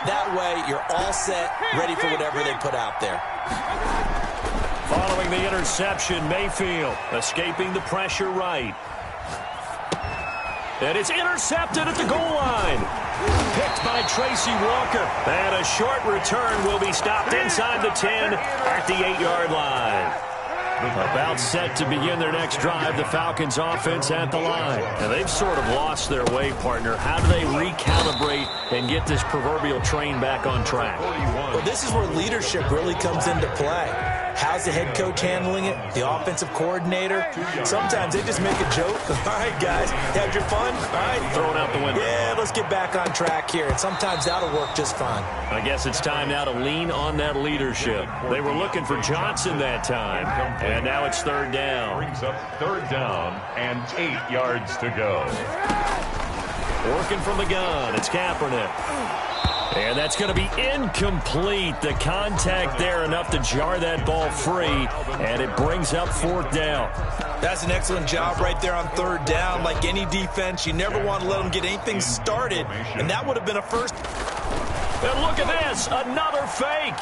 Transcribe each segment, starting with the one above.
That way, you're all set, ready for whatever they put out there. Following the interception, Mayfield escaping the pressure right. And it's intercepted at the goal line. Picked by Tracy Walker. And a short return will be stopped inside the 10 at the 8-yard line. About set to begin their next drive, the Falcons offense at the line. And they've sort of lost their way, partner. How do they recalibrate and get this proverbial train back on track? Well, this is where leadership really comes into play. How's the head coach handling it? The offensive coordinator? Sometimes they just make a joke. All right, guys, had your fun? All right. Throw it out the window. Yeah, let's get back on track here. And sometimes that'll work just fine. I guess it's time now to lean on that leadership. They were looking for Johnson that time. And now it's third down. Brings up third down and 8 yards to go. Working from the gun. It's Kaepernick. And that's going to be incomplete. The contact there enough to jar that ball free. And it brings up fourth down. That's an excellent job right there on third down. Like any defense, you never want to let them get anything started. And that would have been a first. And look at this. Another fake.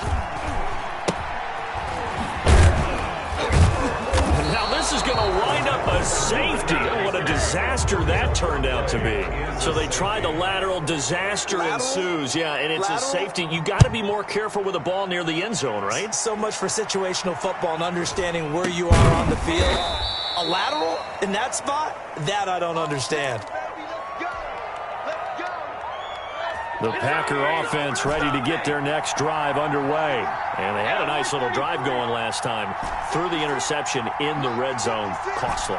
Now this is going to wind up a safety. Oh, what a disaster that turned out to be. So they tried the lateral. Disaster ensues. Yeah, and it's a safety. You got to be more careful with the ball near the end zone, right? So much for situational football and understanding where you are on the field. A lateral in that spot? That I don't understand. The Packer offense ready to get their next drive underway. And they had a nice little drive going last time. Threw the interception in the red zone. Costly.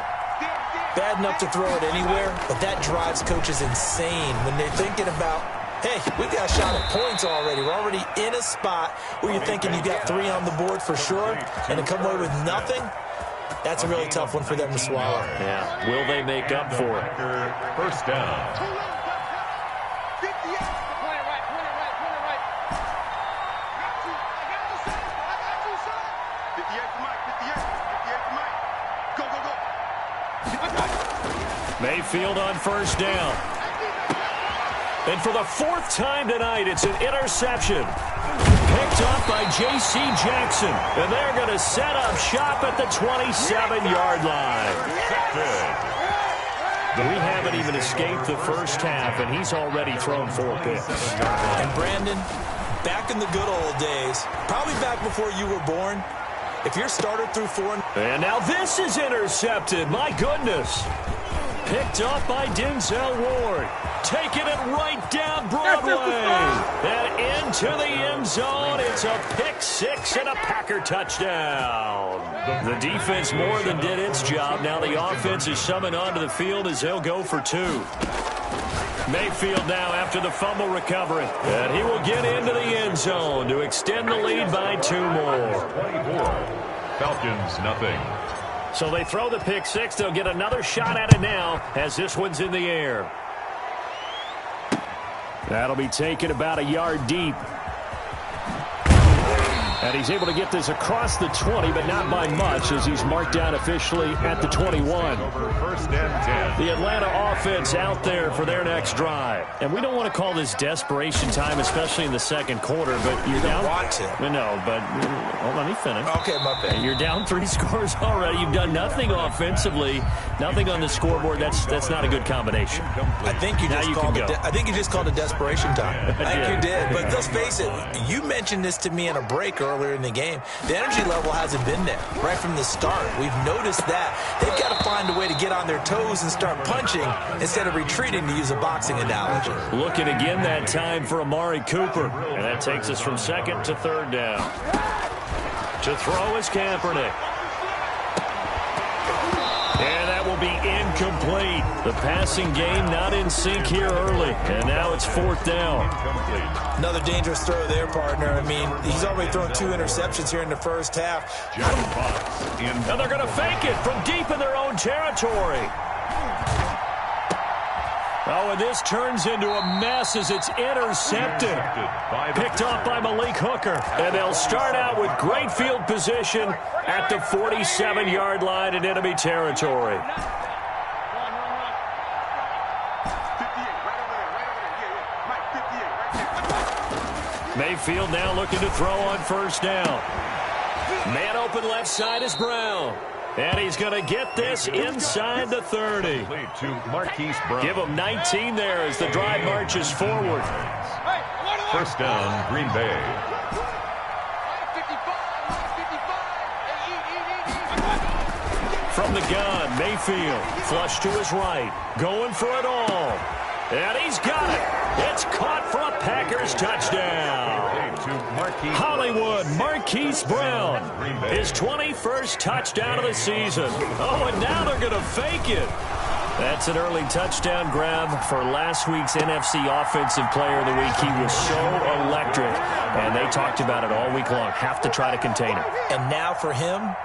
Bad enough to throw it anywhere, but that drives coaches insane when they're thinking about, hey, we've got a shot at points already. We're already in a spot where you're thinking you got 3 on the board for sure, and to come away with nothing, that's a really tough one for them to swallow. Yeah. Will they make up for it? First down. Mayfield on first down. And for the 4th time tonight, it's an interception. Picked up by J.C. Jackson. And they're going to set up shop at the 27-yard line. We haven't even escaped the first half, and he's already thrown 4 picks. And Brandon, back in the good old days, probably back before you were born, if you're starter through 4... And now this is intercepted. My goodness. Picked up by Denzel Ward. Taking it right down Broadway. And into the end zone. It's a pick 6 and a Packer touchdown. The defense more than did its job. Now the offense is summoned onto the field as they'll go for 2. Mayfield now after the fumble recovery. And he will get into the end zone to extend the lead by 2 more. 24. Falcons, nothing. So they throw the pick 6. They'll get another shot at it now as this one's in the air. That'll be taken about a yard deep. And he's able to get this across the 20, but not by much as he's marked down officially at the 21. First and 10. The Atlanta offense out there for their next drive. And we don't want to call this desperation time, especially in the second quarter, but you're down. Want to. No, but hold on, let me finish. Okay, my bad. You're down 3 scores already. You've done nothing offensively, nothing on the scoreboard. That's not a good combination. I think you just called it desperation time. I think you did. But let's face it, you mentioned this to me in a break earlier in the game. The energy level hasn't been there right from the start. We've noticed that. They've got to find a way to get on their toes and start punching instead of retreating, to use a boxing analogy. Looking again that time for Amari Cooper. And that takes us from 2nd to 3rd down. To throw is Kaepernick. And that will be incomplete. The passing game not in sync here early. And now it's 4th down. Another dangerous throw there, partner. I mean, he's already thrown 2 interceptions here in the first half. And they're going to fake it from deep in their own territory. Oh, and this turns into a mess as it's intercepted. Picked off by Malik Hooker. And they'll start out with great field position at the 47-yard line in enemy territory. Mayfield now looking to throw on first down. Man open left side is Brown. And he's going to get this inside the 30. To Marquise Brown. Give him 19 there as the drive marches forward. First down, Green Bay. From the gun, Mayfield, flush to his right, going for it all. And he's got it. It's caught for a Packers touchdown. Hollywood, Marquise Brown, his 21st touchdown of the season. Oh, and now they're going to fake it. That's an early touchdown grab for last week's NFC Offensive Player of the Week. He was so electric, and they talked about it all week long. Have to try to contain him. And now for him,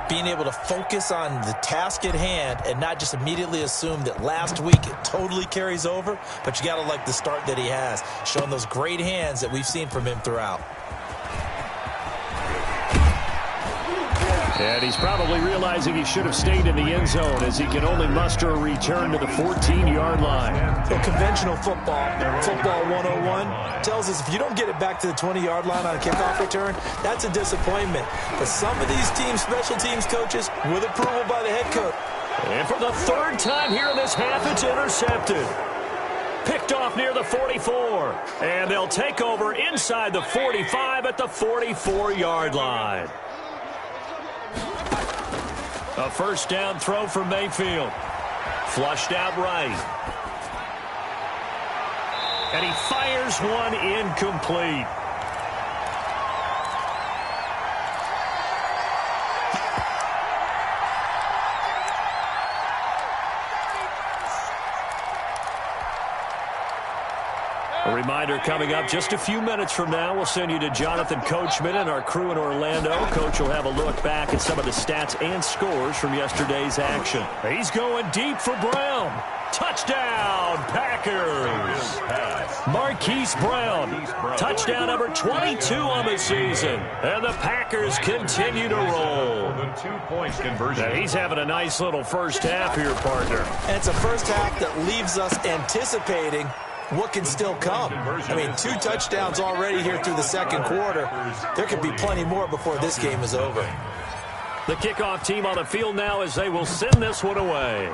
being able to focus on the task at hand and not just immediately assume that last week it totally carries over, but you got to like the start that he has, showing those great hands that we've seen from him throughout. And he's probably realizing he should have stayed in the end zone as he can only muster a return to the 14-yard line. So conventional football 101, tells us if you don't get it back to the 20-yard line on a kickoff return, that's a disappointment. But some of these teams, special teams coaches, with approval by the head coach. And for the third time here in this half, it's intercepted. Picked off near the 44. And they'll take over inside the 45 at the 44-yard line. A first down throw for Mayfield. Flushed out right. And he fires one incomplete. A reminder coming up just a few minutes from now. We'll send you to Jonathan Coachman and our crew in Orlando. Coach will have a look back at some of the stats and scores from yesterday's action. He's going deep for Brown. Touchdown, Packers. Marquise Brown. Touchdown number 22 on the season. And the Packers continue to roll. The 2-point conversion. Now he's having a nice little first half here, partner. And it's a first half that leaves us anticipating what can still come. I mean, 2 touchdowns already here through the second quarter. There could be plenty more before this game is over. The kickoff team on the field now as they will send this one away.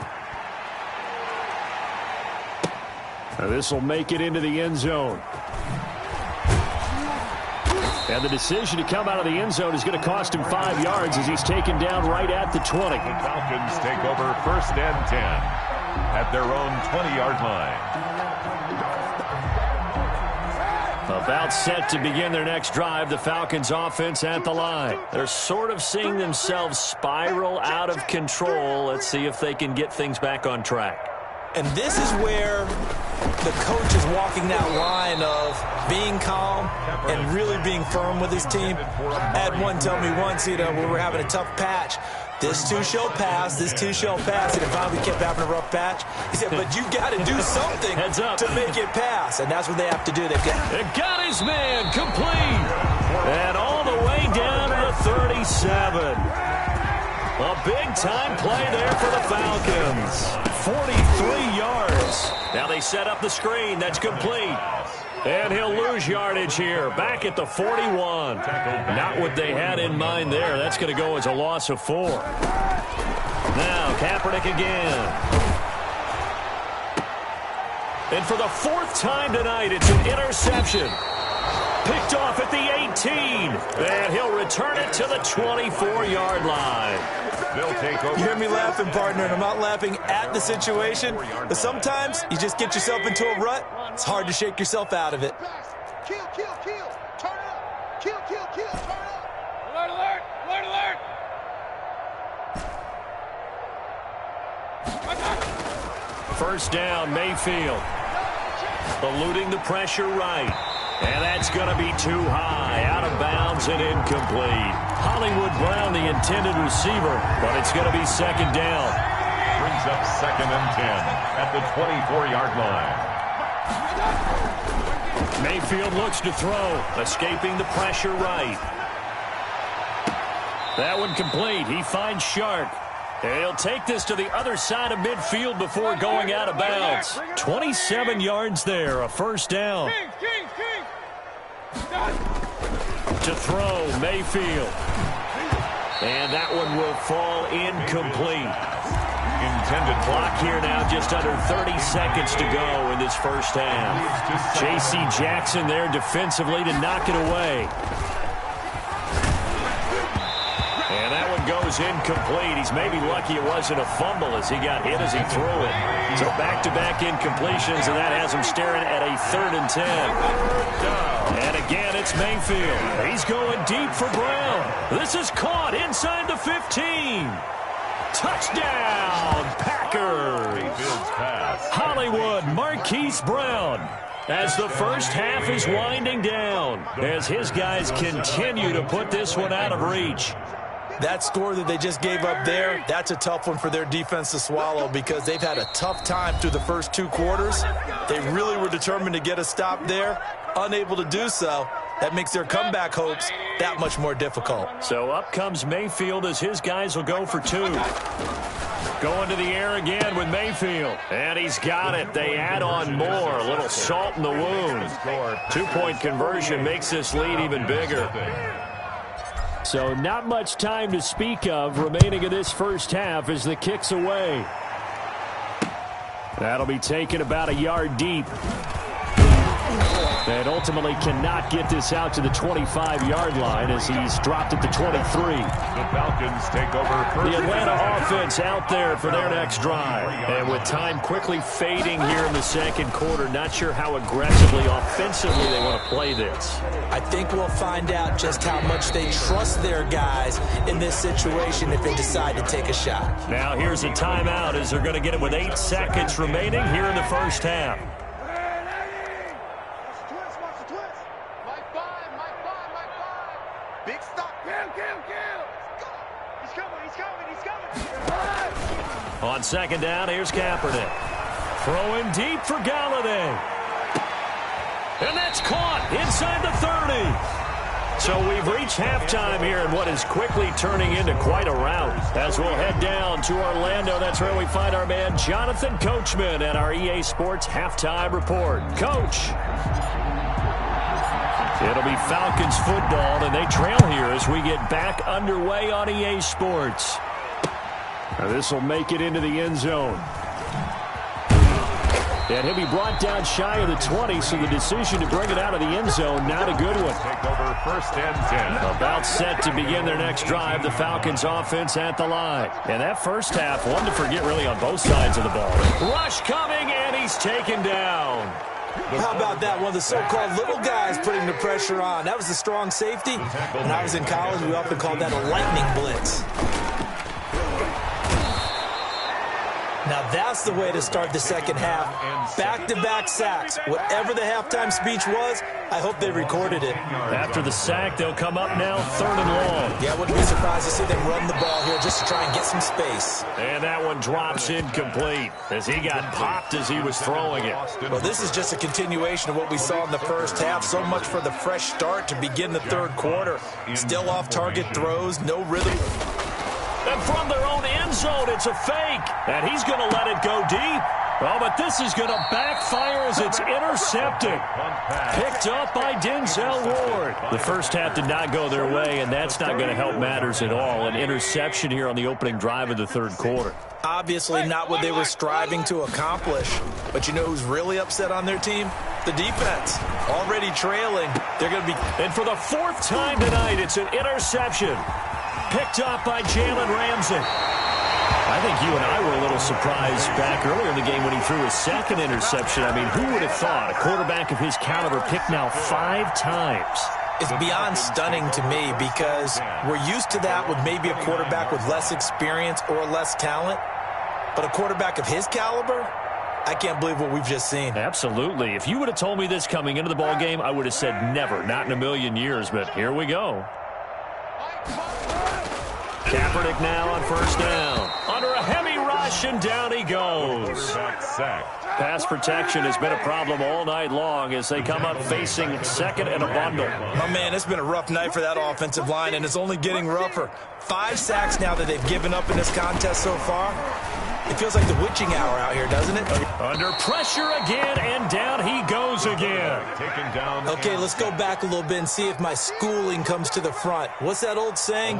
Now this will make it into the end zone. And the decision to come out of the end zone is going to cost him 5 yards as he's taken down right at the 20. The Falcons take over first and 10 at their own 20-yard line. About set to begin their next drive, the Falcons offense at the line. They're sort of seeing themselves spiral out of control. Let's see if they can get things back on track. And this is where the coach is walking that line of being calm and really being firm with his team. I had one tell me once, we were having a tough patch. This too shall pass, this too shall pass. And finally we kept having a rough patch. He said, but you got to do something to make it pass. And that's what they have to do. They've got his man complete. And all the way down to the 37. A big-time play there for the Falcons. 43 yards. Now they set up the screen. That's complete. And he'll lose yardage here. Back at the 41. Not what they had in mind there. That's going to go as a loss of 4. Now Kaepernick again. And for the 4th time tonight, it's an interception. Picked off at the 18. And he'll return it to the 24-yard line. They'll take over. You hear me laughing, partner, and I'm not laughing at the situation. But sometimes you just get yourself into a rut. It's hard to shake yourself out of it. Kill, kill, kill. Turn up. Kill, kill, kill. Turn up. Alert, alert. Alert, alert. First down, Mayfield. Eluding the pressure right. And that's going to be too high. Out of bounds and incomplete. Hollywood Brown, the intended receiver, but it's going to be second down. Brings up second and 10 at the 24-yard line. Mayfield looks to throw, escaping the pressure right. That one complete. He finds Shark. And he'll take this to the other side of midfield before going out of bounds. 27 yards there, a first down. To throw, Mayfield. And that one will fall incomplete. Intended clock here now, just under 30 seconds to go in this first half. J.C. Jackson there defensively to knock it away. And that one goes incomplete. He's maybe lucky it wasn't a fumble as he got hit as he threw it. So back-to-back incompletions, and that has him staring at a 3rd and 10. And again, it's Mayfield. He's going deep for Brown. This is caught inside the 15. Touchdown, Packers. Hollywood Marquise Brown. As the first half is winding down, as his guys continue to put this one out of reach. That score that they just gave up there, that's a tough one for their defense to swallow because they've had a tough time through the first 2 quarters. They really were determined to get a stop there, unable to do so. That makes their comeback hopes that much more difficult. So up comes Mayfield as his guys will go for 2. Going to the air again with Mayfield. And he's got it. They add on more. A little salt in the wound. 2-point conversion makes this lead even bigger. So not much time to speak of remaining in this first half as the kick's away. That'll be taken about a yard deep. And ultimately cannot get this out to the 25-yard line as he's dropped at the 23. The Falcons take over first. The Atlanta offense out there for their next drive. And with time quickly fading here in the second quarter, not sure how aggressively, offensively they want to play this. I think we'll find out just how much they trust their guys in this situation if they decide to take a shot. Now here's a timeout as they're going to get it with 8 seconds remaining here in the first half. Big stop. Kill. He's coming. On second down, here's Kaepernick. Throwing deep for Galladay. And that's caught inside the 30. So we've reached halftime here in what is quickly turning into quite a rout. As we'll head down to Orlando, that's where we find our man Jonathan Coachman at our EA Sports Halftime Report. Coach. It'll be Falcons football, and they trail here as we get back underway on EA Sports. Now this will make it into the end zone. And he'll be brought down shy of the 20, so the decision to bring it out of the end zone, not a good one. Take over first and 10. About set to begin their next drive, the Falcons offense at the line. And that first half, one to forget really on both sides of the ball. Rush coming, and he's taken down. How about that? One of the so-called little guys putting the pressure on. That was the strong safety. When I was in college, we often called that a lightning blitz. Now that's the way to start the second half. Back-to-back sacks. Whatever the halftime speech was, I hope they recorded it. After the sack, they'll come up now 3rd and long. Yeah, I wouldn't be surprised to see them run the ball here just to try and get some space. And that one drops incomplete as he got popped as he was throwing it. Well, this is just a continuation of what we saw in the first half. So much for the fresh start to begin the third quarter. Still off-target throws, no rhythm. And from their own end zone, it's a fake. And he's going to let it go deep. Oh, but this is going to backfire as it's intercepted. Picked up by Denzel Ward. The first half did not go their way, and that's not going to help matters at all. An interception here on the opening drive of the third quarter. Obviously not what they were striving to accomplish. But you know who's really upset on their team? The defense. Already trailing. They're going to be... And for the 4th time tonight, it's an interception. Picked up by Jalen Ramsey. I think you and I were a little surprised back earlier in the game when he threw his 2nd interception. I mean, who would have thought a quarterback of his caliber picked now 5 times? It's beyond stunning to me because we're used to that with maybe a quarterback with less experience or less talent. But a quarterback of his caliber, I can't believe what we've just seen. Absolutely. If you would have told me this coming into the ball game, I would have said never, not in a million years. But here we go. Kaepernick now on first down. Under a heavy rush, and down he goes. Pass protection has been a problem all night long as they come up facing 2nd and a bundle. Oh, man, it's been a rough night for that offensive line, and it's only getting rougher. 5 sacks now that they've given up in this contest so far. It feels like the witching hour out here, doesn't it? Under pressure again, and down he goes again. Taken down. Okay, let's go back a little bit and see if my schooling comes to the front. What's that old saying?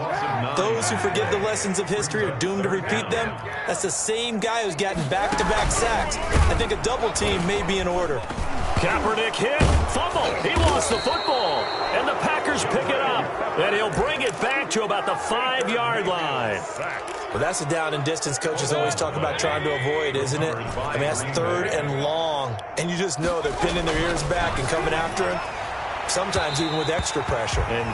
Those who forget the lessons of history are doomed to repeat them. That's the same guy who's gotten back-to-back sacks. I think a double team may be in order. Kaepernick hit, fumble. He lost the football, and the Packers pick it up, and he'll bring it back to about the 5-yard line. Well, that's a down and distance coaches always talk about trying to avoid, isn't it? I mean, that's 3rd and long, and you just know they're pinning their ears back and coming after him, sometimes even with extra pressure. And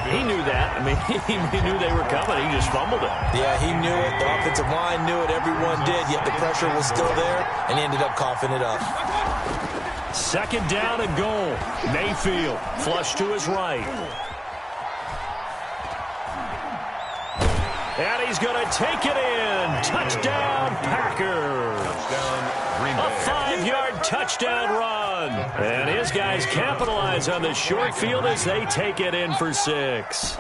he knew that. I mean, he knew they were coming. He just fumbled it. Yeah, he knew it. The offensive line knew it. Everyone did, yet the pressure was still there, and he ended up coughing it up. 2nd down and goal. Mayfield flush to his right. And he's going to take it in. Touchdown, Packers. A 5-yard touchdown run. And his guys capitalize on the short field as they take it in for 6.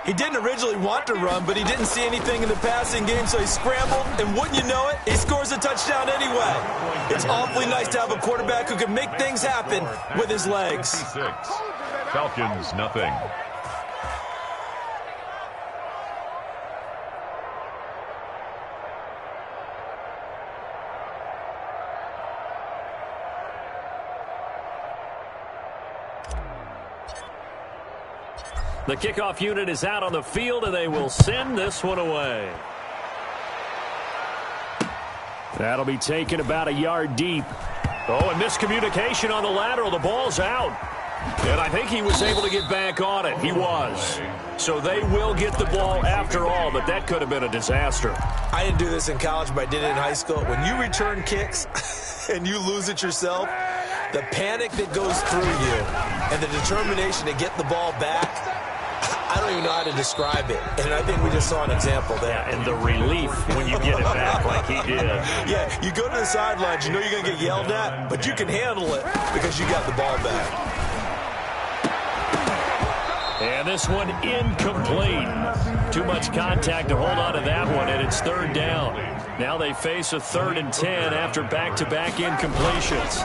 He didn't originally want to run, but he didn't see anything in the passing game, so he scrambled, and wouldn't you know it, he scores a touchdown anyway. It's awfully nice to have a quarterback who can make things happen with his legs. Falcons, nothing. The kickoff unit is out on the field, and they will send this one away. That'll be taken about a yard deep. Oh, and miscommunication on the lateral. The ball's out. And I think he was able to get back on it. He was. So they will get the ball after all, but that could have been a disaster. I didn't do this in college, but I did it in high school. When you return kicks and you lose it yourself, the panic that goes through you and the determination to get the ball back, I don't even know how to describe it. And I think we just saw an example there. Yeah, and the relief when you get it back like he did. Yeah, you go to the sidelines, you know you're going to get yelled at, but you can handle it because you got the ball back. And this one incomplete. Too much contact to hold on to that one, and it's 3rd down. Now they face a 3rd and 10 after back-to-back incompletions.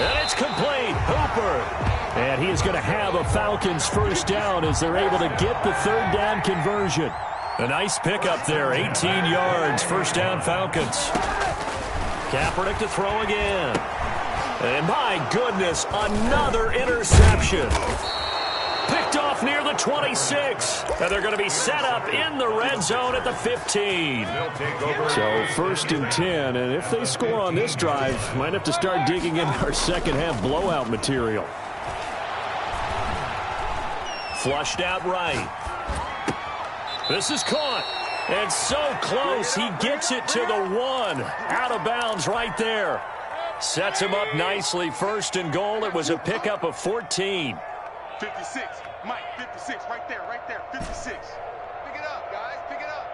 And it's complete. Hooper. And he is going to have a Falcons 1st down as they're able to get the 3rd down conversion. A nice pickup there, 18 yards, 1st down Falcons. Kaepernick to throw again. And my goodness, another interception. Picked off near the 26. And they're going to be set up in the red zone at the 15. So 1st and 10, and if they score on this drive, might have to start digging into our second half blowout material. Flushed out right. This is caught. And so close, he gets it to the 1. Out of bounds right there. Sets him up nicely. 1st and goal. It was a pickup of 14. 56. Mike, 56. Right there, 56. Pick it up, guys. Pick it up.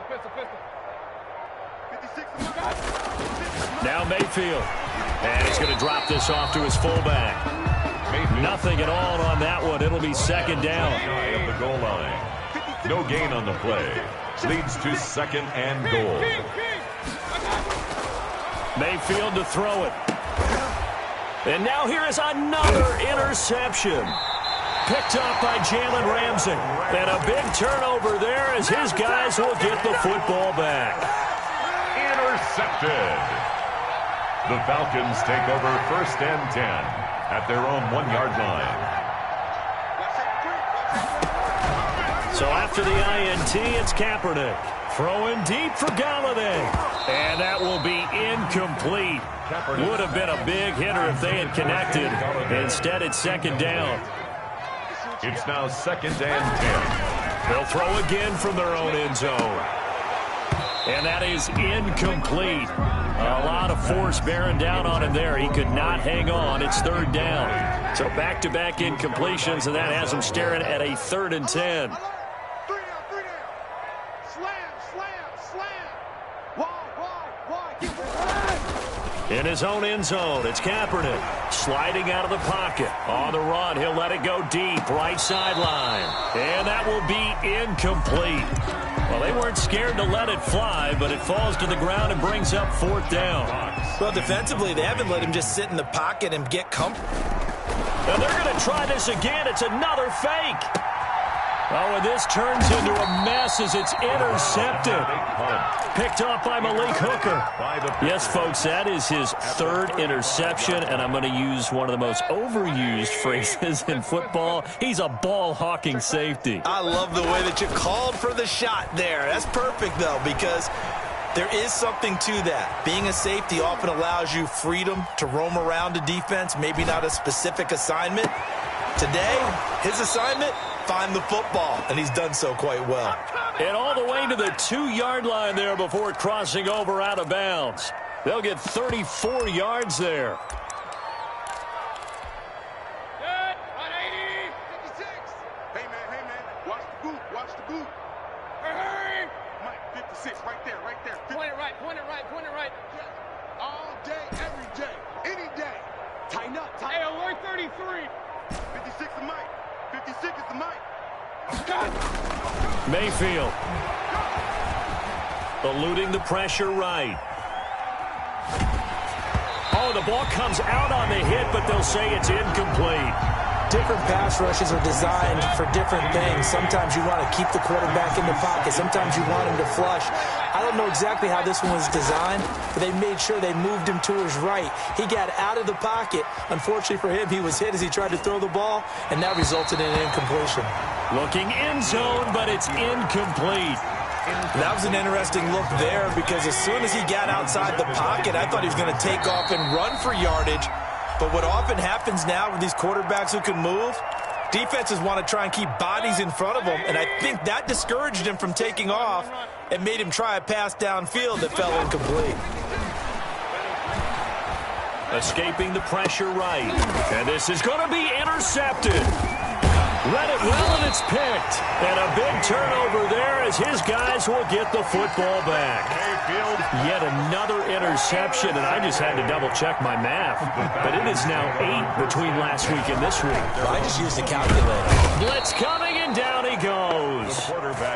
Pistol. 56. Now Mayfield. And he's going to drop this off to his fullback. Nothing at all on that one. It'll be 2nd down. Shy of the goal line. No gain on the play. Leads to 2nd and goal. Mayfield to throw it. And now here is another interception. Picked off by Jalen Ramsey. And a big turnover there as his guys will get the football back. Intercepted. The Falcons take over 1st and 10 at their own 1-yard line. So after the INT, it's Kaepernick. Throwing deep for Galladay. And that will be incomplete. Would have been a big hitter if they had connected. Instead, it's 2nd down. It's now 2nd and 10. They'll throw again from their own end zone. And that is incomplete. A lot of force bearing down on him there. He could not hang on. It's 3rd down. So back-to-back incompletions, and that has him staring at a 3rd and 10. 3 down. Slam. Wide. In his own end zone, it's Kaepernick sliding out of the pocket. On the run, he'll let it go deep, right sideline. And that will be incomplete. Well, they weren't scared to let it fly, but it falls to the ground and brings up 4th down. Well, defensively, they haven't let him just sit in the pocket and get comfortable. And they're going to try this again. It's another fake. Oh, and this turns into a mess as it's intercepted. Picked off by Malik Hooker. Yes, folks, that is his 3rd interception, and I'm going to use one of the most overused phrases in football. He's a ball-hawking safety. I love the way that you called for the shot there. That's perfect, though, because there is something to that. Being a safety often allows you freedom to roam around a defense, maybe not a specific assignment. Today, his assignment, find the football, and he's done so quite well. And all the way to the 2-yard line there before crossing over out of bounds. They'll get 34 yards there. Good. 180. 56. Hey, man. Watch the boot. Hurry. Mike, 56, right there. Point it right. All day, every day, any day. Tighten up. Hey, alert 33. 56 is Mike. 56 is the Mike. Mayfield eluding the pressure right. Oh, the ball comes out on the hit, but they'll say it's incomplete. Different pass rushes are designed for different things. Sometimes you want to keep the quarterback in the pocket. Sometimes you want him to flush. I don't know exactly how this one was designed, but they made sure they moved him to his right. He got out of the pocket. Unfortunately for him, he was hit as he tried to throw the ball, and that resulted in an incompletion. Looking end zone, but it's incomplete. That was an interesting look there because as soon as he got outside the pocket, I thought he was going to take off and run for yardage. But what often happens now with these quarterbacks who can move, defenses want to try and keep bodies in front of them, and I think that discouraged him from taking off and made him try a pass downfield that fell incomplete. Escaping the pressure right. And this is going to be intercepted. Read it well, and it's picked. And a big turnover there as his guys will get the football back. Yet another interception, and I just had to double-check my math. But it is now 8 between last week and this week. I just used a calculator. Blitz coming, and down he goes.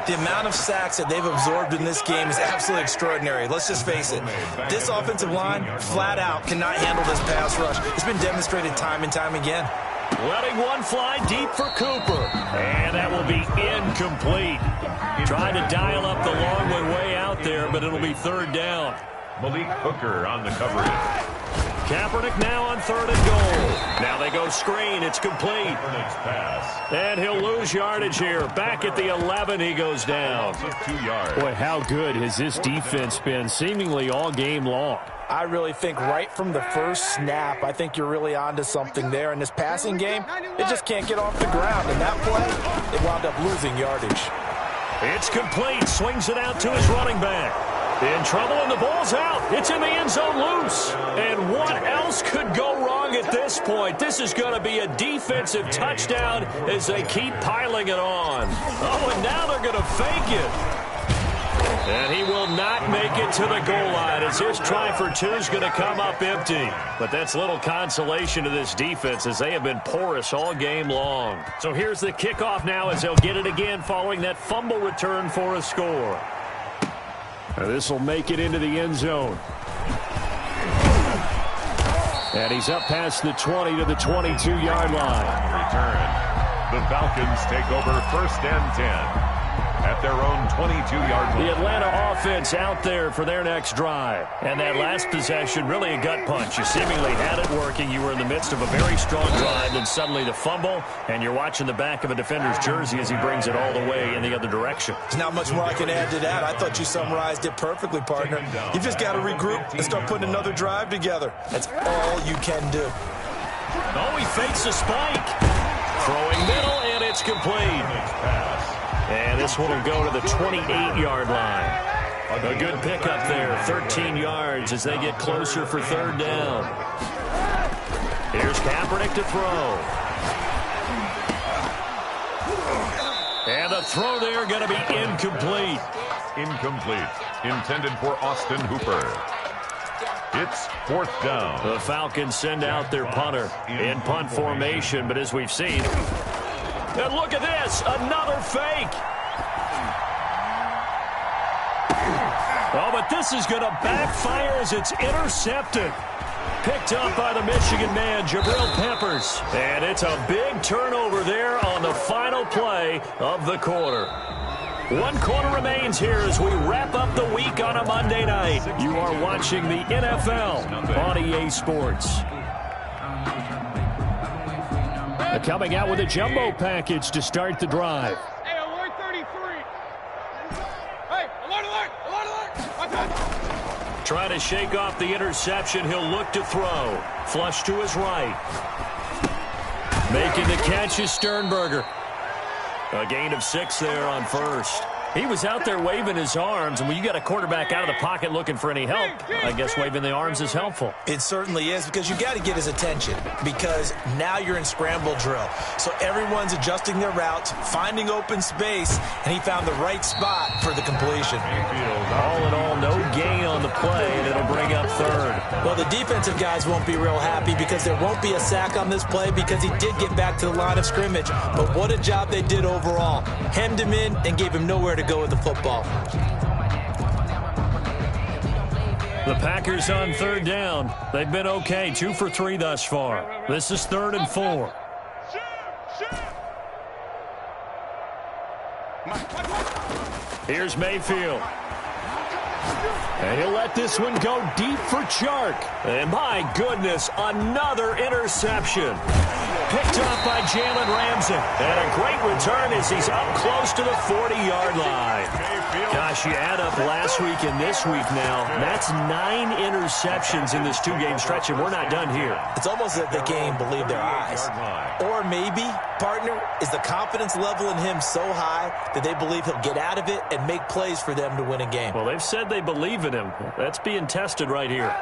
The amount of sacks that they've absorbed in this game is absolutely extraordinary. Let's just face it. This offensive line, flat out, cannot handle this pass rush. It's been demonstrated time and time again. Letting one fly deep for Cooper. And that will be incomplete. Trying to dial up the long one way out there, but it'll be 3rd down. Malik Hooker on the coverage. Kaepernick now on 3rd and goal. Now they go screen. It's complete. Pass. And he'll lose yardage here. Back at the 11, he goes down. 2 yards. Boy, how good has this defense been seemingly all game long? I really think right from the first snap, I think you're really onto something there. In this passing game, it just can't get off the ground. And that play, it wound up losing yardage. It's complete. Swings it out to his running back. In trouble, and the ball's out. It's in the end zone loose. And what else could go wrong at this point? This is going to be a defensive touchdown as they keep piling it on. Oh, and now they're going to fake it. And he will not make it to the goal line as his try for 2 is going to come up empty. But that's little consolation to this defense as they have been porous all game long. So here's the kickoff now as they'll get it again following that fumble return for a score. This will make it into the end zone. And he's up past the 20 to the 22-yard line. Return. The Falcons take over 1st and 10. At their own 22-yard line. The Atlanta offense out there for their next drive. And that last possession, really a gut punch. You seemingly had it working. You were in the midst of a very strong drive, then suddenly the fumble, and you're watching the back of a defender's jersey as he brings it all the way in the other direction. There's not much more I can add to that. I thought you summarized it perfectly, partner. You've just got to regroup and start putting another drive together. That's all you can do. Oh, he fakes a spike. Throwing middle, and it's complete. And this one will go to the 28-yard line. A good pickup there, 13 yards as they get closer for 3rd down. Here's Kaepernick to throw. And the throw there going to be incomplete. Incomplete. Intended for Austin Hooper. It's 4th down. The Falcons send out their punter in punt formation, but as we've seen, and look at this, another fake. Oh, but this is going to backfire as it's intercepted. Picked up by the Michigan man, Jabril Peppers. And it's a big turnover there on the final play of the quarter. 1 quarter remains here as we wrap up the week on a Monday night. You are watching the NFL on EA Sports. Coming out with a jumbo package to start the drive. Hey, alert 33. Hey, alert. Trying to shake off the interception. He'll look to throw. Flush to his right. Making the catch is Sternberger. A gain of 6 there on first. He was out there waving his arms, and when you got a quarterback out of the pocket looking for any help, I guess waving the arms is helpful. It certainly is, because you got to get his attention, because now you're in scramble drill. So everyone's adjusting their routes, finding open space, and he found the right spot for the completion. All in all, no gain on the play, and it'll bring up 3rd. Well, the defensive guys won't be real happy because there won't be a sack on this play because he did get back to the line of scrimmage. But what a job they did overall. Hemmed him in and gave him nowhere to go with the football. The Packers on 3rd down. They've been okay, 2 for 3 thus far. This is 3rd and 4. Here's Mayfield. And he'll let this one go deep for Chark. And my goodness, another interception. Picked off by Jalen Ramsey. And a great return as he's up close to the 40-yard line. Gosh, you add up last week and this week now. That's 9 interceptions in this 2-game stretch, and we're not done here. It's almost like they can't even believe their eyes. Or maybe, partner, is the confidence level in him so high that they believe he'll get out of it and make plays for them to win a game. Well, they've said they believe in him. That's being tested right here.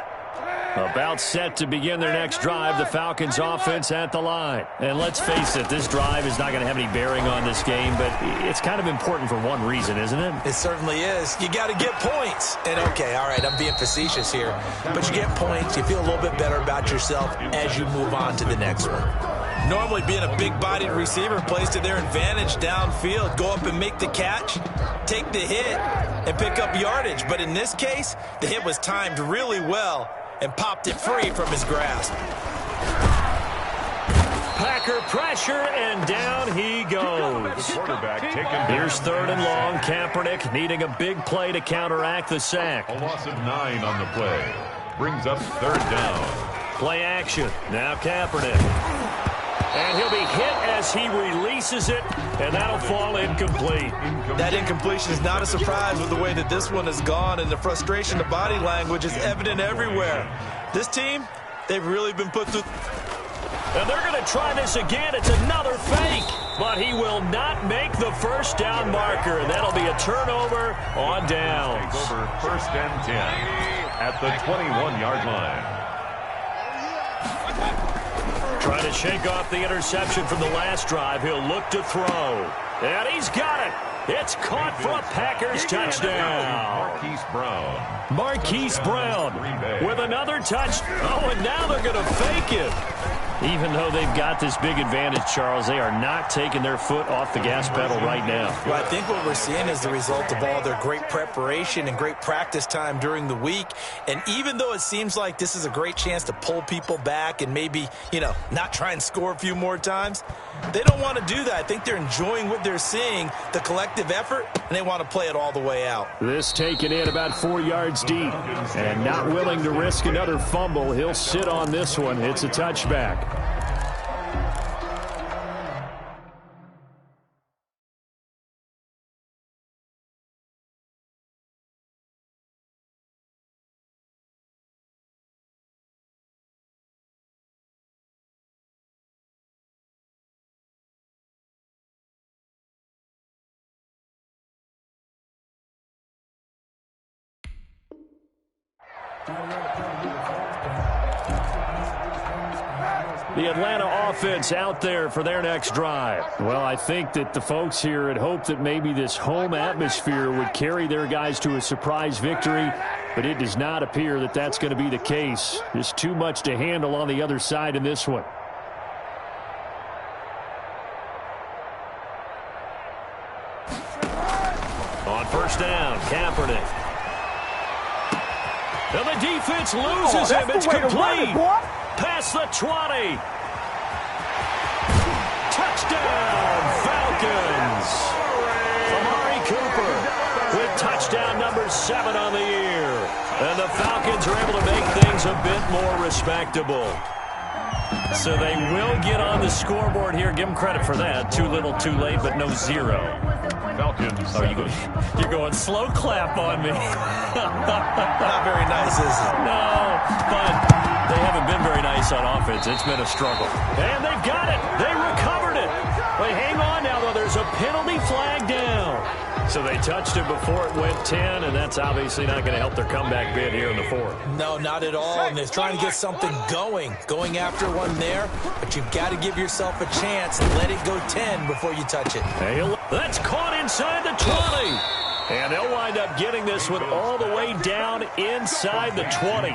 About set to begin their next drive, the Falcons offense at the line. And let's face it, this drive is not going to have any bearing on this game, but it's kind of important for one reason, isn't it? It certainly is. You got to get points. And okay, all right, I'm being facetious here, but you get points, you feel a little bit better about yourself as you move on to the next one. Normally being a big-bodied receiver plays to their advantage downfield. Go up and make the catch, take the hit, and pick up yardage. But in this case, the hit was timed really well and popped it free from his grasp. Packer pressure, and down he goes. Here's 3rd and long. Kaepernick needing a big play to counteract the sack. A loss of 9 on the play. Brings up 3rd down. Play action. Now Kaepernick. And he'll be hit as he releases it, and that'll fall incomplete. That incompletion is not a surprise with the way that this one has gone, and the frustration, the body language is evident everywhere. This team, they've really been put through. And they're going to try this again. It's another fake, but he will not make the 1st down marker, and that'll be a turnover on downs. Take over 1st and 10 at the 21-yard line. Trying to shake off the interception from the last drive. He'll look to throw. And he's got it. It's caught for a Packers touchdown. Marquise Brown with another touch. Oh, and now they're going to fake it. Even though they've got this big advantage, Charles, they are not taking their foot off the gas pedal right now. Well, I think what we're seeing is the result of all their great preparation and great practice time during the week. And even though it seems like this is a great chance to pull people back and maybe, not try and score a few more times, they don't want to do that. I think they're enjoying what they're seeing, the collective effort, and they want to play it all the way out. This taken in about 4 yards deep. And not willing to risk another fumble. He'll sit on this one. It's a touchback. The Atlanta offense out there for their next drive. Well, I think that the folks here had hoped that maybe this home atmosphere would carry their guys to a surprise victory. but it does not appear that that's going to be the case. There's too much to handle on the other side in this one. On first down, Kaepernick. And the defense loses him. It's complete. Past the 20. Touchdown, Falcons. Amari Cooper with touchdown number 7 on the year. And the Falcons are able to make things a bit more respectable. So they will get on the scoreboard here. Give them credit for that. Too little, too late, but no 0. Falcons. Oh, you're going slow clap on me. Not very nice, is it? No, but they haven't been very nice on offense. It's been a struggle. And they've got it. They recovered it. But hang on now, though. There's a penalty flag down. So they touched it before it went 10, and that's obviously not going to help their comeback bid here in the 4th. No, not at all. And they're trying to get something going after one there. But you've got to give yourself a chance and let it go 10 before you touch it. That's caught inside the 20. And they'll wind up getting this one all the way down inside the 20.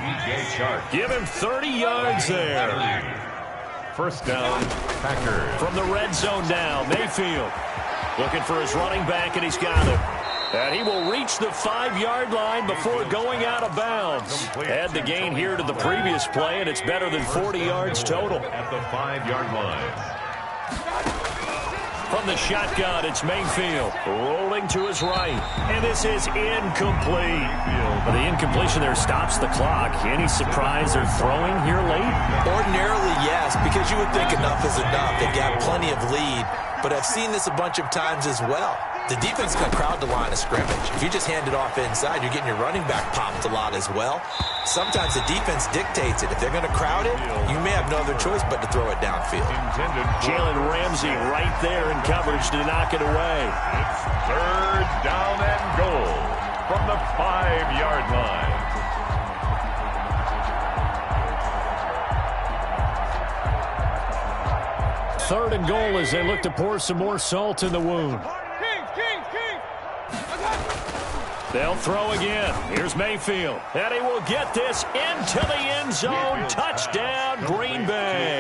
Give him 30 yards there. First down, Packers. From the red zone now, Mayfield looking for his running back, and he's got him. And he will reach the 5-yard line before going out of bounds. Add the gain here to the previous play, and it's better than 40 yards total. At the 5-yard line. From the shotgun, it's Mayfield rolling to his right. And this is incomplete. But the incompletion there stops the clock. Any surprise they're throwing here late? Ordinarily, yes, because you would think enough is enough. They've got plenty of lead. But I've seen this a bunch of times as well. The defense can crowd the line of scrimmage. If you just hand it off inside, you're getting your running back popped a lot as well. Sometimes the defense dictates it. If they're going to crowd it, you may have no other choice but to throw it downfield. Jalen Ramsey right there in coverage to knock it away. It's 3rd down and goal from the 5-yard line. Third and goal as they look to pour some more salt in the wound. They'll throw again. Here's Mayfield. And he will get this into the end zone. Touchdown, Green Bay.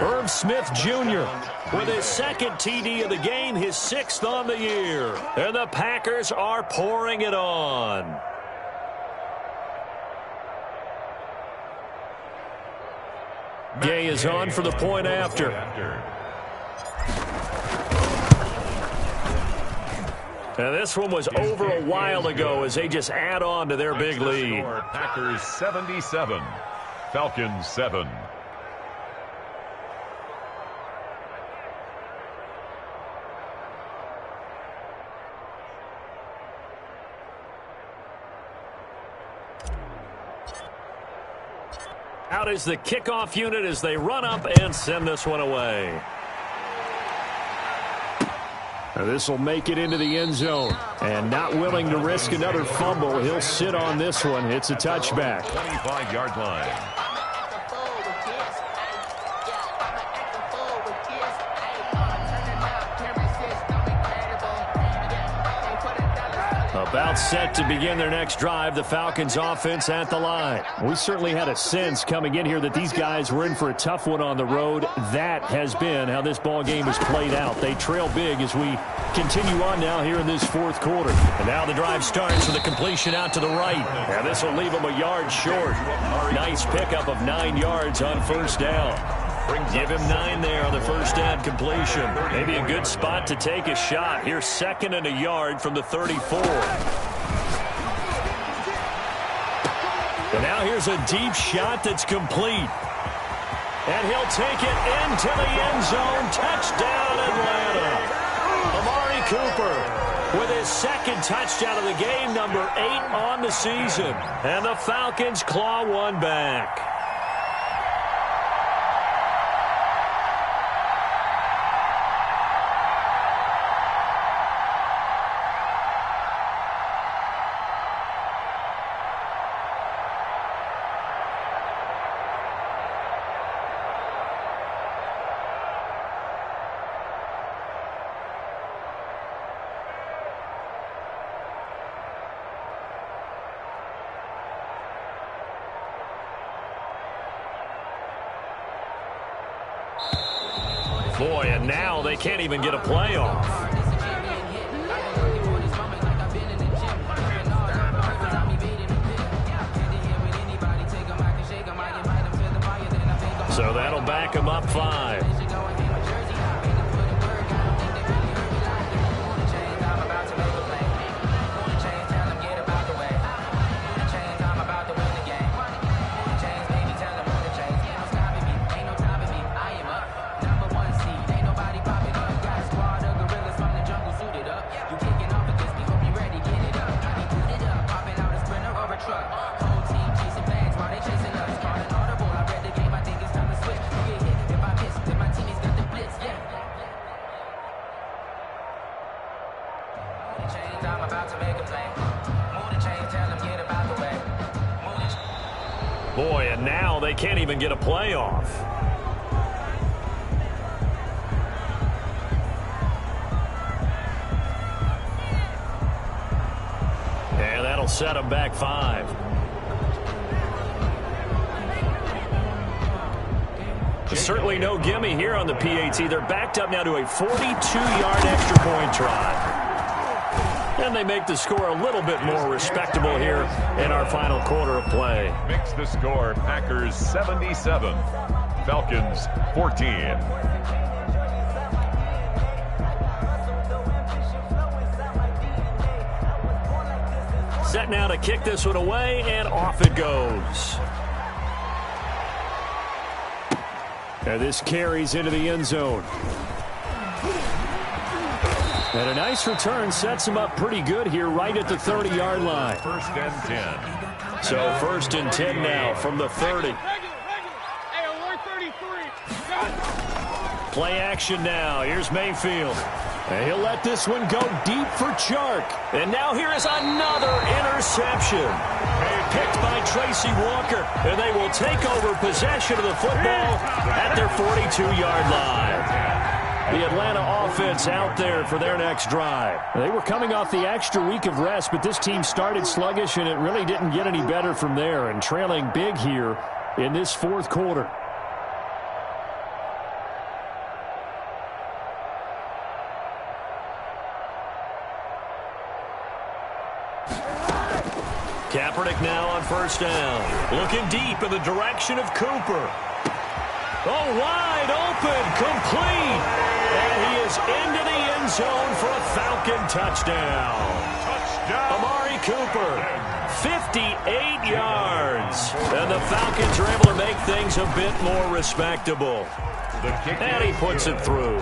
Irv Smith Jr. with his 2nd TD of the game, his 6th on the year. And the Packers are pouring it on. Gay is on for the point after. And this one was over a while ago as they just add on to their big lead. Packers 77, Falcons 7. Out is the kickoff unit as they run up and send this one away. Now this will make it into the end zone. And not willing to risk another fumble, he'll sit on this one. It's a touchback. 25-yard line. About set to begin their next drive, the Falcons offense at the line. We certainly had a sense coming in here that these guys were in for a tough one on the road. That has been how this ball game has played out. They trail big as we continue on now here in this 4th quarter. And now the drive starts with a completion out to the right. And this will leave them a yard short. Nice pickup of 9 yards on first down. Give him 9 there on the first down completion. Maybe a good spot to take a shot. Here's 2nd and a yard from the 34. And now here's a deep shot that's complete. And he'll take it into the end zone. Touchdown, Atlanta. Amari Cooper with his 2nd touchdown of the game, number 8 on the season. And the Falcons claw one back. Boy, and now they can't even get a playoff. So that'll back them up 5. Boy, and now they can't even get a playoff. And that'll set them back 5. Certainly no gimme here on the PAT. They're backed up now to a 42-yard extra point try. And they make the score a little bit more respectable here in our final quarter of play. Makes the score Packers 77, Falcons 14. Set now to kick this one away, and off it goes. And this carries into the end zone. And a nice return sets him up pretty good here right at the 30-yard line. First and 10. So first and 10 now from the 30. Play action now. Here's Mayfield. And he'll let this one go deep for Chark. And now here is another interception. Picked by Tracy Walker. And they will take over possession of the football at their 42-yard line. The Atlanta offense out there for their next drive. They were coming off the extra week of rest, but this team started sluggish, and it really didn't get any better from there, and trailing big here in this fourth quarter. Kaepernick now on first down. Looking deep in the direction of Cooper. Oh, wide open, complete. And he is into the end zone for a Falcon touchdown. Amari Cooper, 58 yards. And the Falcons are able to make things a bit more respectable. And he puts it through.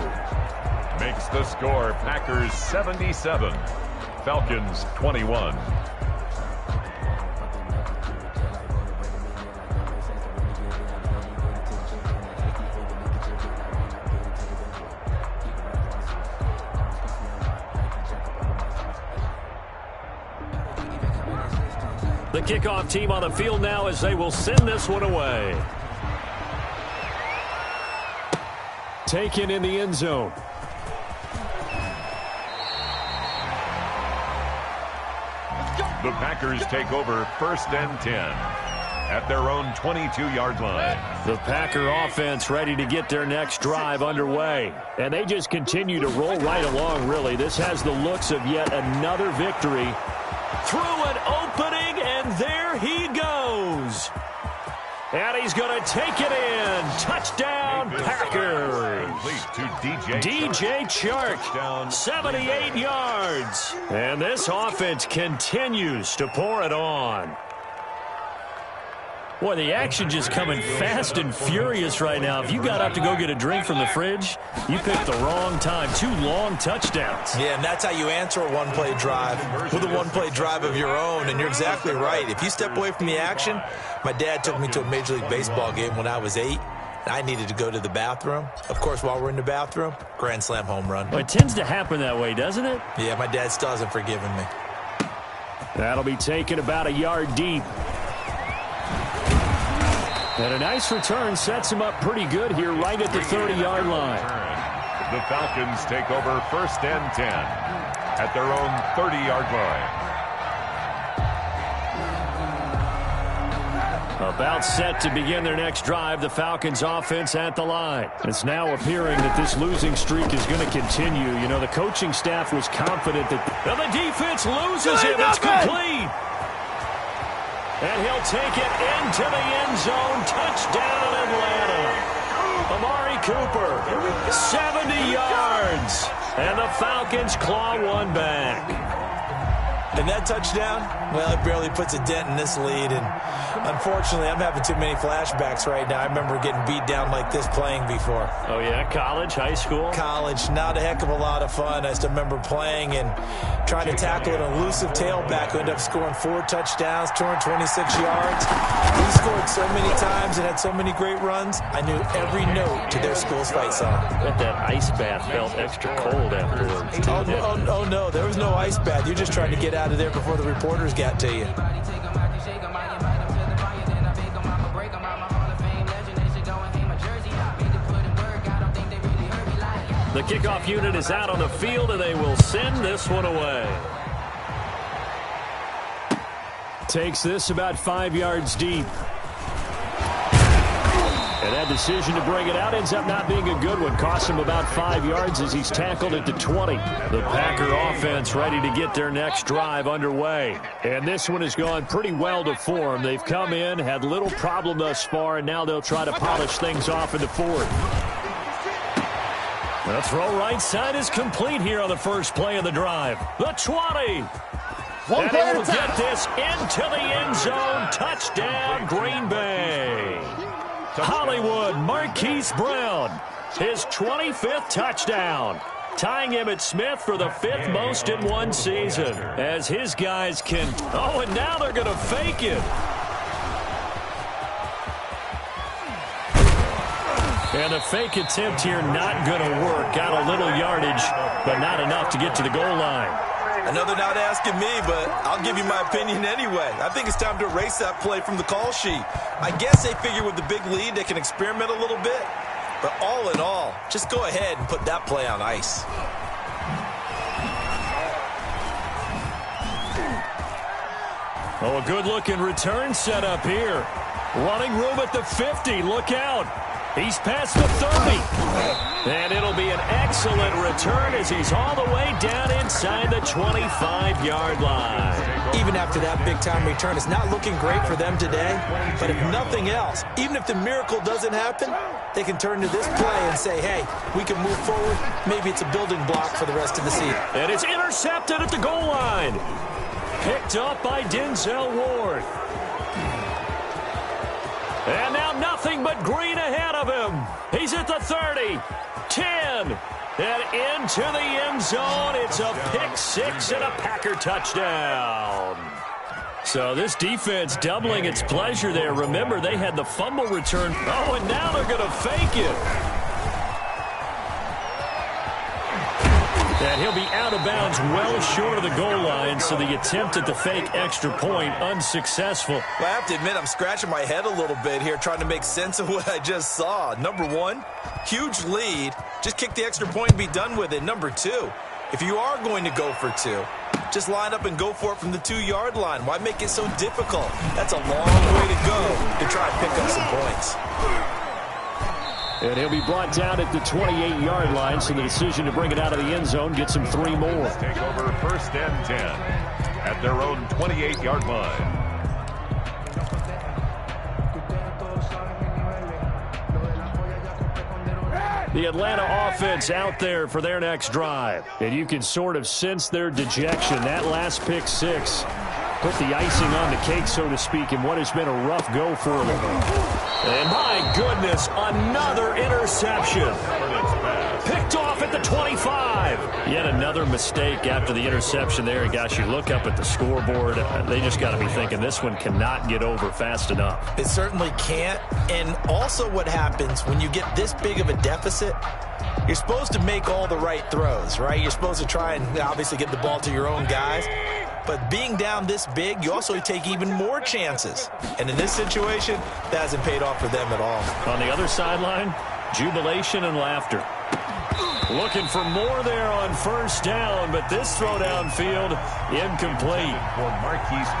Makes the score Packers 77, Falcons 21. The kickoff team on the field now as they will send this one away. Taken in the end zone. The Packers take over first and 10 at their own 22-yard line. The Packer offense ready to get their next drive underway. And they just continue to roll right along, really. This has the looks of yet another victory. Through an opening, and there he goes. And he's going to take it in. Touchdown, Packers. To DJ Chark, 78 yards. And this offense continues to pour it on. Boy, the action just coming fast and furious right now. If you got up to go get a drink from the fridge, you picked the wrong time. 2 long touchdowns. Yeah, and that's how you answer a one-play drive with a one-play drive of your own. And you're exactly right. If you step away from the action, my dad took me to a Major League Baseball game when I was 8. I needed to go to the bathroom. Of course, while we're in the bathroom, grand slam home run. Well, it tends to happen that way, doesn't it? Yeah, my dad still hasn't forgiven me. That'll be taken about a yard deep. And a nice return sets him up pretty good here right at the 30-yard line. The Falcons take over first and 10 at their own 30-yard line. About set to begin their next drive, the Falcons offense at the line. It's now appearing that this losing streak is going to continue. You know, the coaching staff was confident that the defense loses him. It's complete. And he'll take it into the end zone. Touchdown, Atlanta. Amari Cooper, 70 yards. And the Falcons claw one back. And that touchdown, well, it barely puts a dent in this lead. And unfortunately, I'm having too many flashbacks right now. I remember getting beat down like this playing before. Oh, yeah? College, high school? College. Not a heck of a lot of fun. I still remember playing and trying to tackle an elusive tailback who ended up scoring 4 touchdowns, 226 yards. He scored so many times and had so many great runs, I knew every note to their school's fight song. Bet that ice bath felt extra cold afterwards. Oh, no. There was no ice bath. You're just trying to get out of there before the reporters got to you. The kickoff unit is out on the field, and they will send this one away. Takes this about 5 yards deep. And that decision to bring it out ends up not being a good one. Costs him about 5 yards as he's tackled at the 20. The Packer offense ready to get their next drive underway. And this one has gone pretty well to form. They've come in, had little problem thus far, and now they'll try to polish things off in the fourth. The throw right side is complete here on the first play of the drive. The 20. And he will get this into the end zone. Touchdown, Green Bay. Hollywood, Marquise Brown, his 25th touchdown, tying him at Smith for the 5th most in one season, as his guys can, and now they're going to fake it. And the fake attempt here not going to work. Got a little yardage, but not enough to get to the goal line. I know they're not asking me, but I'll give you my opinion anyway. I think it's time to erase that play from the call sheet. I guess they figure with the big lead they can experiment a little bit. But all in all, just go ahead and put that play on ice. Oh, a good-looking return set up here. Running room at the 50. Look out. He's past the 30. And it'll be an excellent return as he's all the way down inside the 25-yard line. Even after that big-time return, it's not looking great for them today. But if nothing else, even if the miracle doesn't happen, they can turn to this play and say, hey, we can move forward. Maybe it's a building block for the rest of the season. And it's intercepted at the goal line. Picked up by Denzel Ward. And now nothing but green ahead of him. He's at the 30, 10, and into the end zone. It's a pick six and a Packer touchdown. So this defense doubling its pleasure there. Remember, they had the fumble return. Oh, and now they're going to fake it. And he'll be out of bounds well short of the goal line, so the attempt at the fake extra point unsuccessful. Well, I have to admit, I'm scratching my head a little bit here trying to make sense of what I just saw. Number one, huge lead. Just kick the extra point and be done with it. Number two, if you are going to go for two, just line up and go for it from the 2-yard line. Why make it so difficult? That's a long way to go to try and pick up some points. And he'll be brought down at the 28-yard line, so the decision to bring it out of the end zone gets him 3 more. Take over first and 10 at their own 28-yard line. The Atlanta offense out there for their next drive. And you can sort of sense their dejection. That last pick six put the icing on the cake, so to speak, in what has been a rough go for them. And my goodness, another interception. Picked off at the 25. Yet another mistake after the interception there. And gosh, you look up at the scoreboard, they just got to be thinking this one cannot get over fast enough. It certainly can't. And also what happens when you get this big of a deficit, you're supposed to make all the right throws, right? You're supposed to try and obviously get the ball to your own guys. But being down this big, you also take even more chances. And in this situation, that hasn't paid off for them at all. On the other sideline, jubilation and laughter. Looking for more there on first down, but this throw downfield incomplete.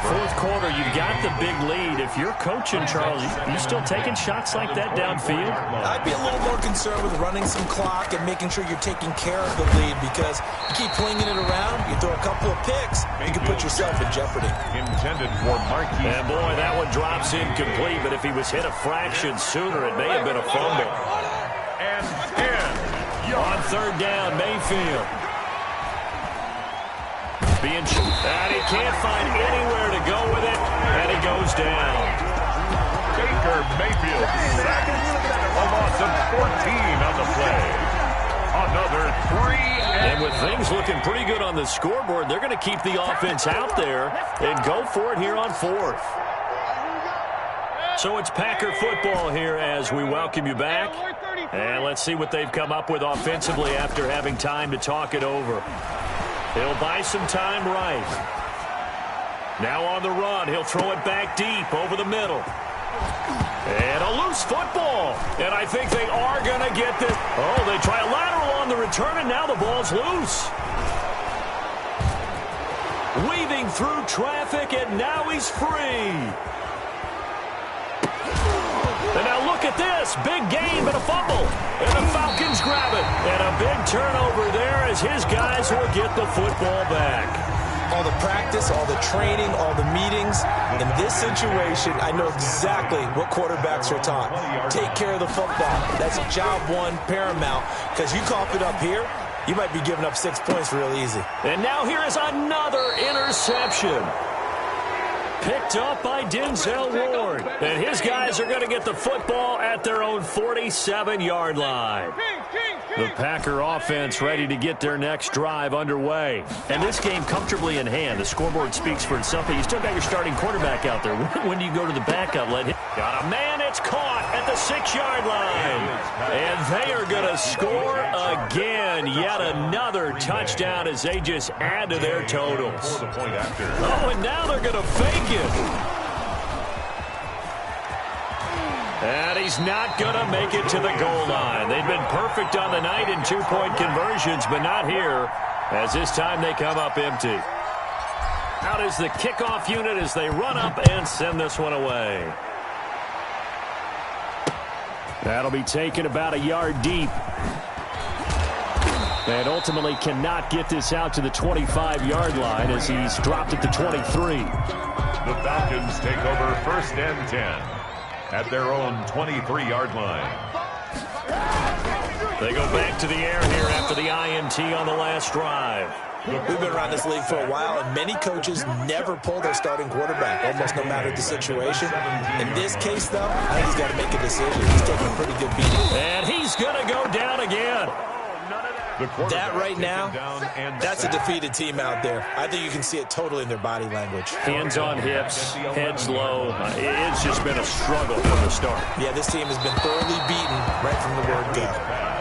Fourth quarter, you've got the big lead. If you're coaching, Charles, you still taking shots like that downfield? I'd be a little more concerned with running some clock and making sure you're taking care of the lead, because you keep flinging it around, you throw a couple of picks, you can put yourself in jeopardy. Intended for Marquise. And boy, that one drops incomplete, but if he was hit a fraction sooner, it may have been a fumble. And 10. On third down, Mayfield. And he can't find anywhere to go with it, and he goes down. Baker Mayfield sacked. A loss of 14 on the play. Another 3. And with things looking pretty good on the scoreboard, they're going to keep the offense out there and go for it here on fourth. So it's Packer football here as we welcome you back. And let's see what they've come up with offensively after having time to talk it over. He'll buy some time right. Now on the run, he'll throw it back deep over the middle. And a loose football. And I think they are going to get this. Oh, they try a lateral on the return, and now the ball's loose. Weaving through traffic, and now he's free. And now look at this. Big gain, but a fumble. And the Falcons grab it. And a big turnover there as his guys will get the football back. All the practice, all the training, all the meetings. In this situation, I know exactly what quarterbacks are taught. Take care of the football. That's job one, paramount. Because you cough it up here, you might be giving up 6 points real easy. And now here is another interception. Picked up by Denzel Ward. And his guys are going to get the football at their own 47-yard line. The Packer offense ready to get their next drive underway. And this game comfortably in hand. The scoreboard speaks for itself, but you still got your starting quarterback out there. When do you go to the backup? Let him. Got a man. It's caught at the 6-yard line. And they are going to score again. Yet another touchdown as they just add to their totals. Oh, and now they're going to fake it. And he's not going to make it to the goal line. They've been perfect on the night in 2-point conversions, but not here, as this time they come up empty. Out is the kickoff unit as they run up and send this one away. That'll be taken about a yard deep. And ultimately cannot get this out to the 25-yard line as he's dropped at the 23. The Falcons take over first and 10. At their own 23-yard line. They go back to the air here after the INT on the last drive. We've been around this league for a while, and many coaches never pull their starting quarterback, almost no matter the situation. In this case, though, I think he's got to make a decision. He's taking a pretty good beating. And he's going to go down again. That right now, that's a defeated team out there. I think you can see it totally in their body language. Hands on hips, heads low. It's just been a struggle from the start. Yeah, this team has been thoroughly beaten right from the word go.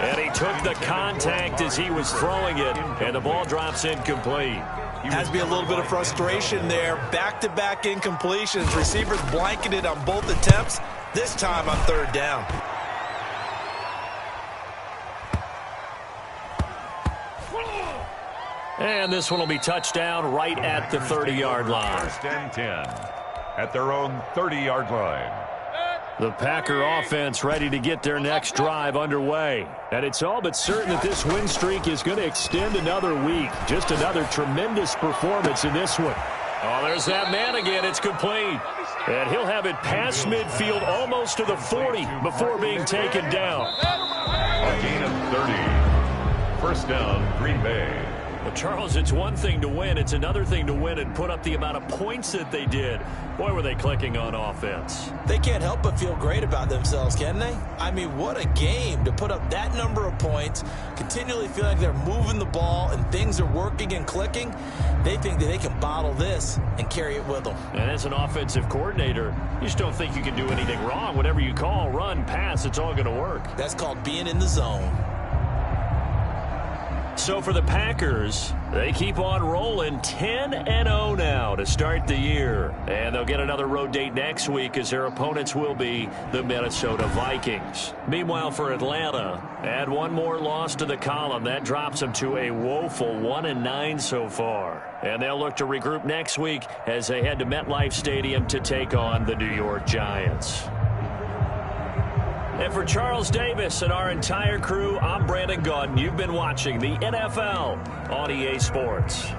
And he took the contact as he was throwing it, and the ball drops incomplete. Has to be a little bit of frustration there. Back-to-back incompletions. Receivers blanketed on both attempts, this time on third down. And this one will be touchdown right at the 30-yard line. First and 10 at their own 30-yard line. The Packer offense ready to get their next drive underway. And it's all but certain that this win streak is going to extend another week. Just another tremendous performance in this one. Oh, there's that man again. It's complete. And he'll have it past midfield almost to the 40 before being taken down. A gain of 30. First down, Green Bay. Well, Charles, it's one thing to win. It's another thing to win and put up the amount of points that they did. Boy, were they clicking on offense. They can't help but feel great about themselves, can they? I mean, what a game to put up that number of points, continually feel like they're moving the ball and things are working and clicking. They think that they can bottle this and carry it with them. And as an offensive coordinator, you just don't think you can do anything wrong. Whatever you call, run, pass, it's all going to work. That's called being in the zone. So for the Packers, they keep on rolling 10-0 now to start the year. And they'll get another road date next week as their opponents will be the Minnesota Vikings. Meanwhile, for Atlanta, add one more loss to the column. That drops them to a woeful 1-9 so far. And they'll look to regroup next week as they head to MetLife Stadium to take on the New York Giants. And for Charles Davis and our entire crew, I'm Brandon Gaudin. You've been watching the NFL on EA Sports.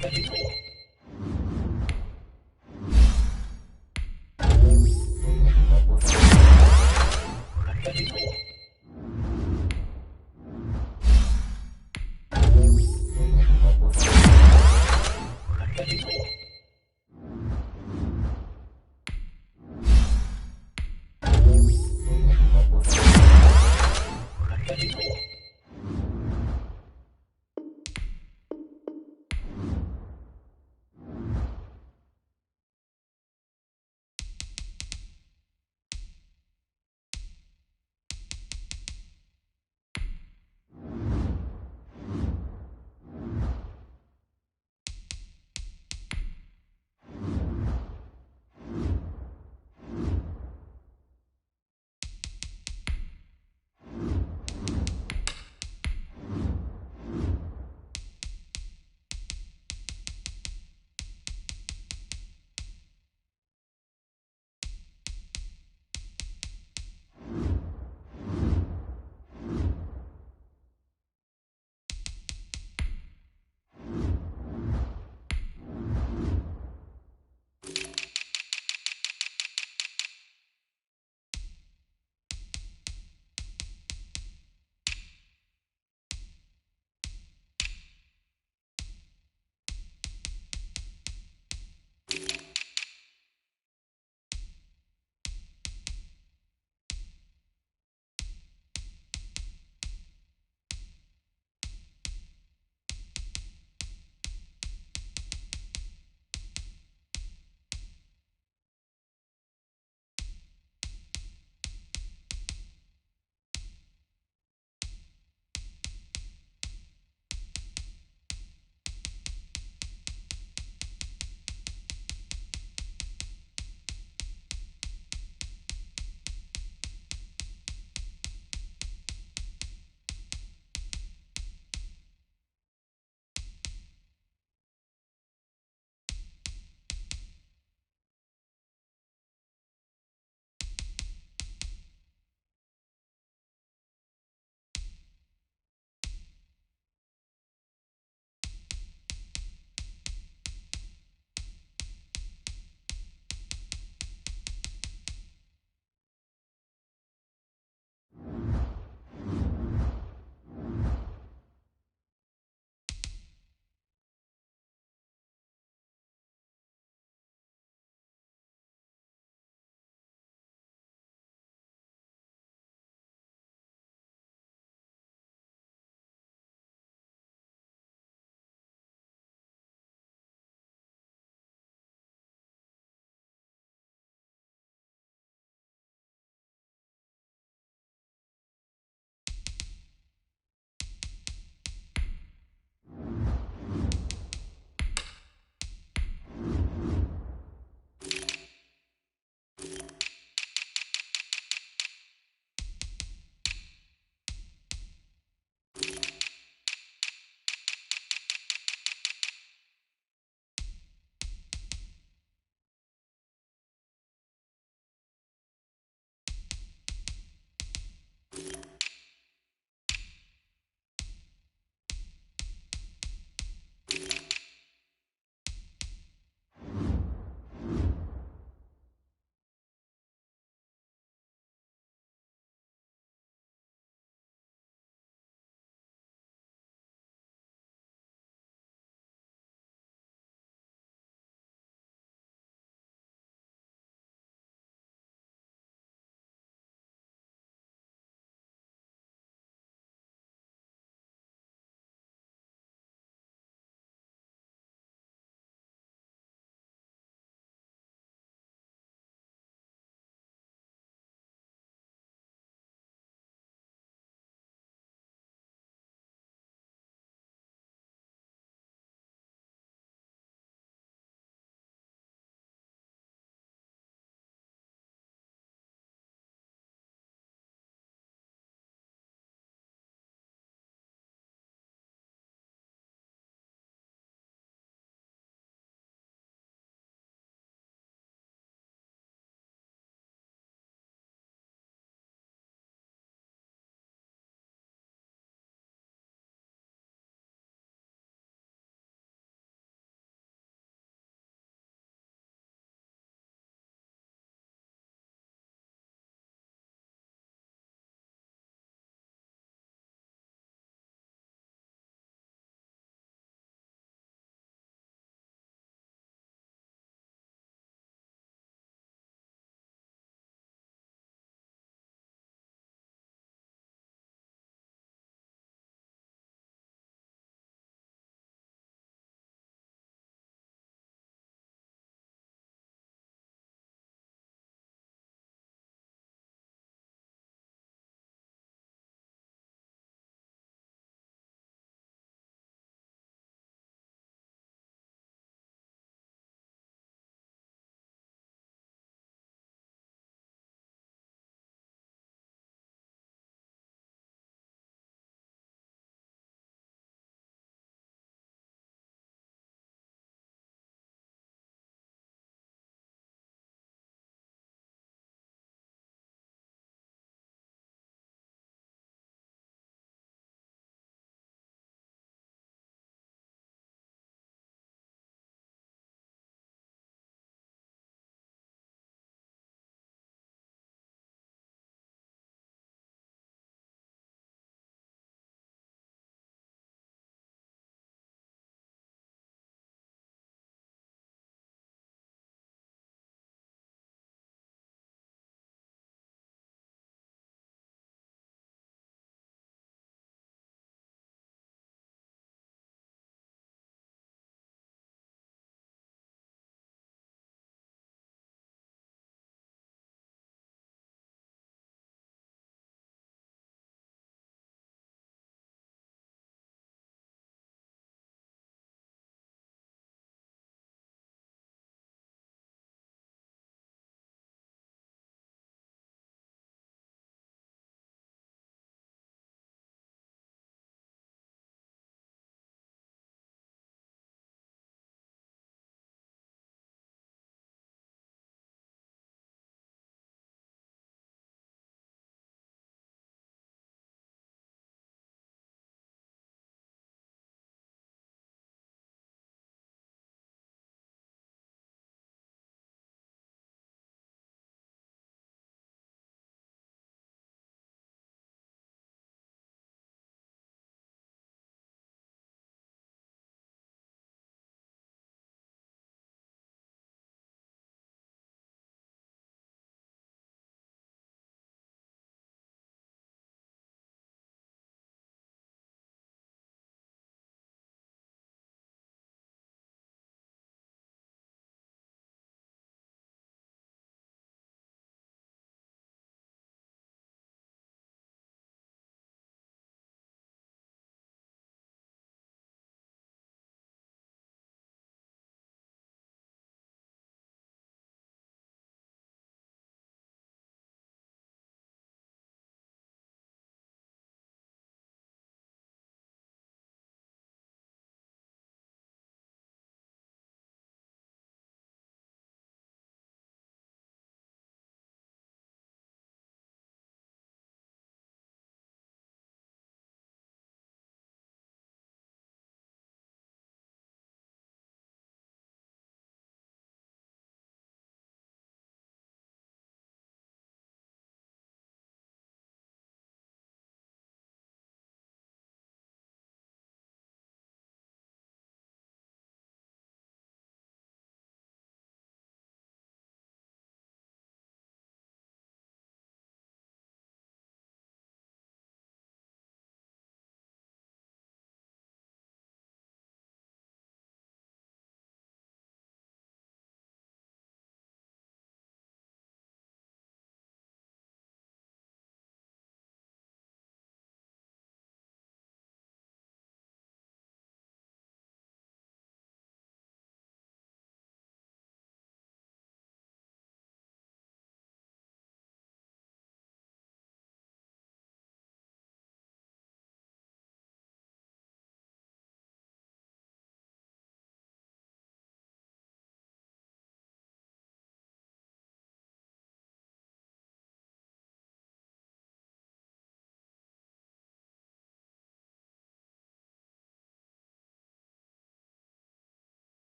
Thank you.